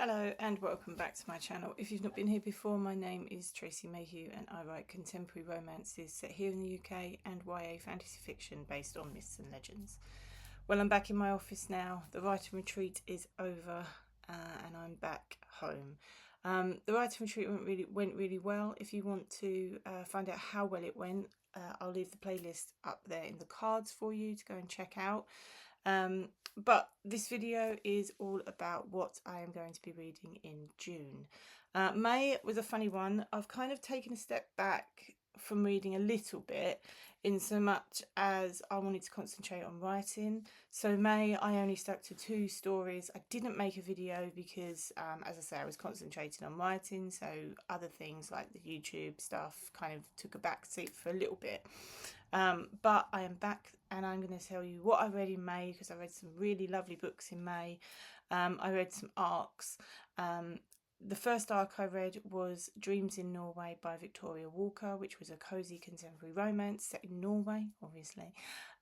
Hello and welcome back to my channel. If you've not been here before, my name is Tracy Mayhew and I write contemporary romances set here in the UK and YA fantasy fiction based on myths and legends. Well, I'm back in my office now. The writing retreat is over and I'm back home. The writing retreat went really well. If you want to find out how well it went, I'll leave the playlist up there in the cards for you to go and check out. But this video is all about what I am going to be reading in June. May was a funny one. I've kind of taken a step back from reading a little bit in so much as I wanted to concentrate on writing. So May, I only stuck to 2 stories. I didn't make a video because, as I say, I was concentrating on writing. So other things like the YouTube stuff kind of took a back seat for a little bit. But I am back and I'm going to tell you what I read in May, because I read some really lovely books in May. I read some arcs. The first arc I read was Dreams in Norway by Victoria Walker, which was a cosy contemporary romance set in Norway, obviously.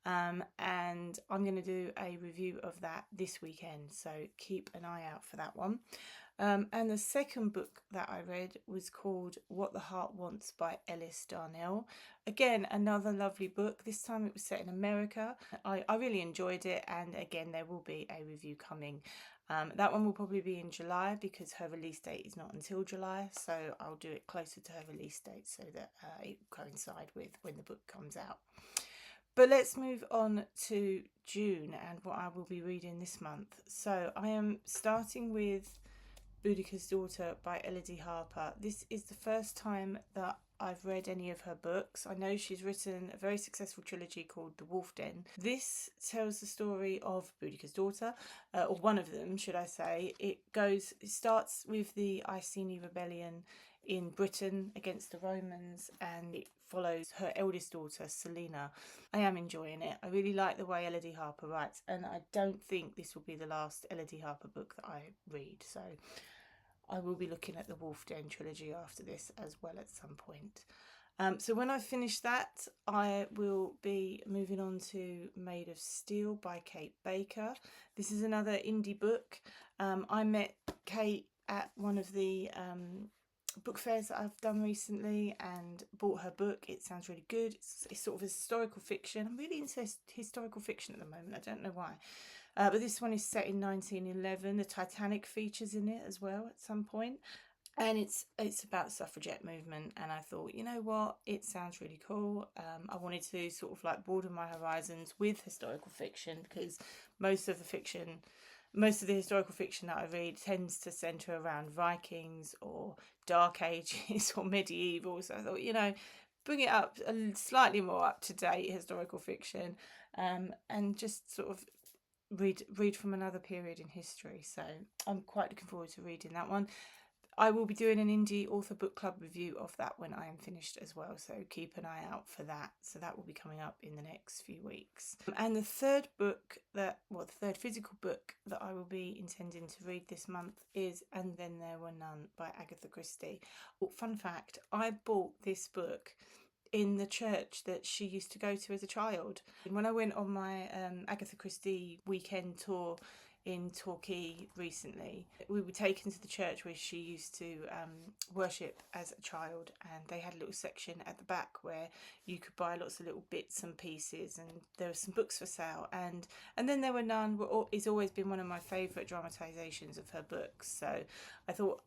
And I'm going to do a review of that this weekend, so keep an eye out for that one. And the second book that I read was called What the Heart Wants by Ellis Darnell. Again, another lovely book. This time it was set in America. I really enjoyed it, and again there will be a review coming. That one will probably be in July because her release date is not until July, so I'll do it closer to her release date so that it will coincide with when the book comes out. But let's move on to June and what I will be reading this month. So I am starting with Boudica's Daughter by Elodie Harper. This is the first time that I've read any of her books. I know she's written a very successful trilogy called The Wolf Den. This tells the story of Boudica's daughter, or one of them, should I say. It starts with the Iceni rebellion in Britain against the Romans, and it follows her eldest daughter, Selena. I am enjoying it. I really like the way Elodie Harper writes, and I don't think this will be the last Elodie Harper book that I read, so I will be looking at the Wolf Den trilogy after this as well at some point. So when I finish that, I will be moving on to Made of Steel by Kate Baker. This is another indie book. I met Kate at one of the book fairs that I've done recently and bought her book. It sounds really good. It's sort of a historical fiction. I'm really into historical fiction at the moment. I don't know why. But this one is set in 1911. The Titanic features in it as well at some point. And it's about suffragette movement, and I thought, you know what, it sounds really cool. I wanted to sort of like broaden my horizons with historical fiction, because most of the historical fiction that I read tends to centre around Vikings or Dark Ages or medieval. So I thought, you know, bring it up a slightly more up to date historical fiction, and just sort of read from another period in history. So I'm quite looking forward to reading that one. I will be doing an indie author book club review of that when I am finished as well, so keep an eye out for that. So that will be coming up in the next few weeks. And the third physical book that I will be intending to read this month is And Then There Were None by Agatha Christie. Well, fun fact, I bought this book in the church that she used to go to as a child. And when I went on my Agatha Christie weekend tour in Torquay recently, we were taken to the church where she used to worship as a child, and they had a little section at the back where you could buy lots of little bits and pieces, and there were some books for sale, and Then There Were None it's always been one of my favourite dramatisations of her books. So I thought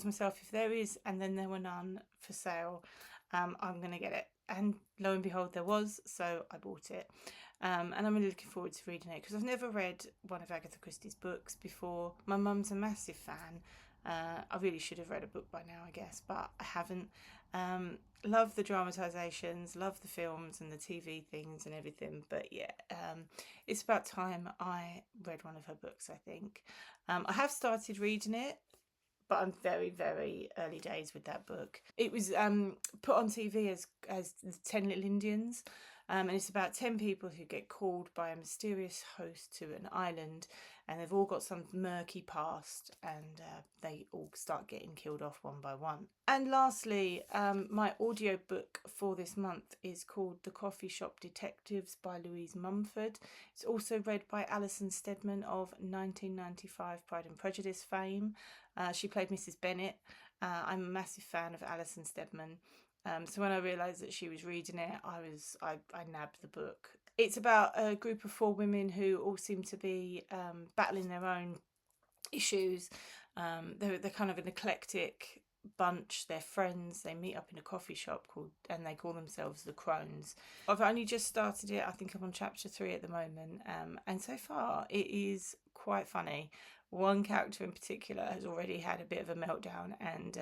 to myself, if there is And Then There Were None for sale, I'm going to get it. And lo and behold, there was, so I bought it. And I'm really looking forward to reading it, because I've never read one of Agatha Christie's books before. My mum's a massive fan. I really should have read a book by now, I guess, but I haven't. Love the dramatisations, love the films and the TV things and everything. But yeah, it's about time I read one of her books, I think. I have started reading it, but I'm very, very early days with that book. It was put on TV as the 10 Little Indians, and it's about 10 people who get called by a mysterious host to an island, and they've all got some murky past, and they all start getting killed off one by one. And lastly, my audiobook for this month is called The Coffee Shop Detectives by Louise Mumford. It's also read by Alison Steadman of 1995 Pride and Prejudice fame. She played Mrs. Bennet. I'm a massive fan of Alison Steadman. So when I realised that she was reading it, I nabbed the book. It's about a group of 4 women who all seem to be battling their own issues. They're kind of an eclectic bunch. They're friends. They meet up in a coffee shop and they call themselves the Crones. I've only just started it. I think I'm on chapter 3 at the moment, and so far it is quite funny. One character in particular has already had a bit of a meltdown, and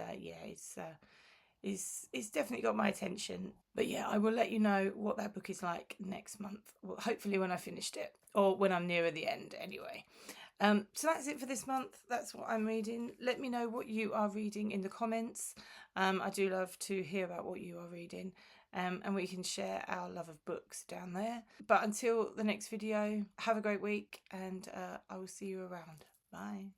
it's definitely got my attention. But yeah, I will let you know what that book is like next month. Well, hopefully when I finished it, or when I'm nearer the end anyway. So that's it for this month. That's what I'm reading. Let me know what you are reading in the comments. I do love to hear about what you are reading, and we can share our love of books down there. But until the next video, have a great week, and I will see you around. Bye.